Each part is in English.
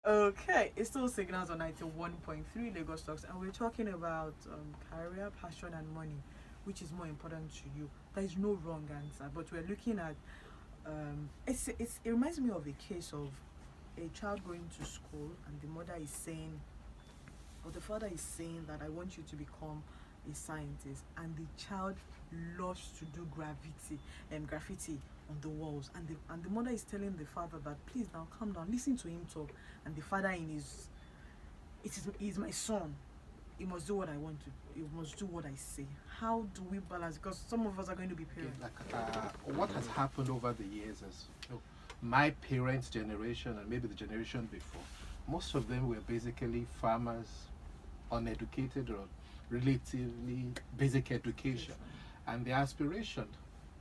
Okay, it's still Signals on 91.3 Lagos Talks, and we're talking about career, passion, and money, which is more important to you. There is no wrong answer, but we're looking at it reminds me of a case of a child going to school, and the mother is saying, or the father is saying that I want you to become a scientist, and the child loves to do graffiti on the walls, and the mother is telling the father that please now calm down, listen to him talk, and the father in his it is he's my son, he must do what I want to, he must do what I say. How do we balance? Because some of us are going to be Okay, parents. what has happened over the years is, my parents' generation and maybe the generation before, most of them were basically farmers, uneducated or relatively basic education. And the aspiration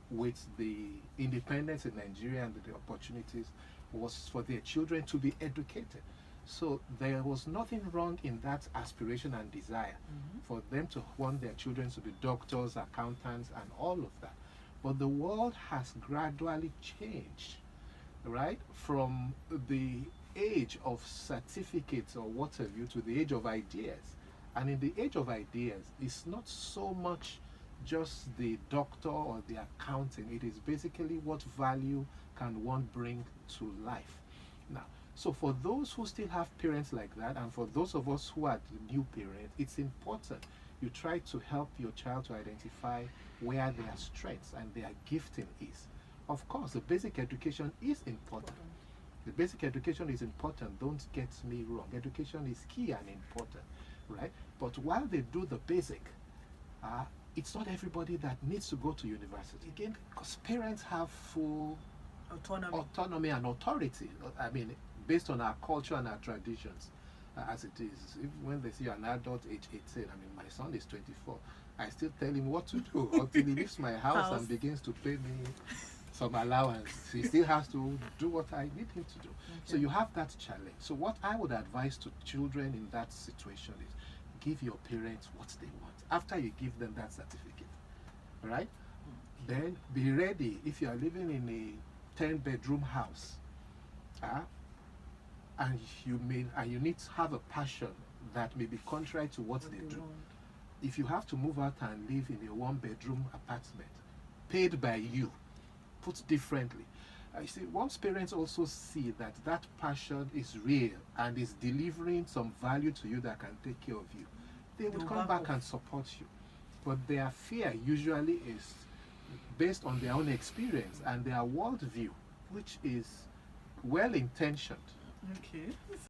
with the independence in Nigeria and the opportunities was for their children to be educated. So there was nothing wrong in that aspiration and desire for them to want their children to be doctors, accountants, and all of that. But the world has gradually changed, right? From the age of certificates or what have you to the age of ideas. And in the age of ideas, it's not so much just the doctor or the accounting. It is basically what value can one bring to life. Now, so for those who still have parents like that, and for those of us who are the new parents, it's important you try to help your child to identify where their strengths and their gifting is. Of course, the basic education is important. The basic education is important, don't get me wrong. Education is key and important, right? But while they do the basic, it's not everybody that needs to go to university. Again, because parents have full autonomy and authority. I mean, based on our culture and our traditions, as it is. If, when they see an adult age 18, I mean, my son is 24, I still tell him what to do until he leaves my house and begins to pay me some allowance. He still has to do what I need him to do. Okay. So you have that challenge. So what I would advise to children in that situation is give your parents what they want after you give them that certificate, right? Then be ready. If you are living in a 10-bedroom house, and you need to have a passion that may be contrary to what they do. If you have to move out and live in a 1-bedroom apartment, paid by you, put differently, you see, once parents also see that that passion is real and is delivering some value to you that can take care of you, they would come back and support you. But their fear usually is based on their own experience and their worldview, which is well-intentioned. Okay.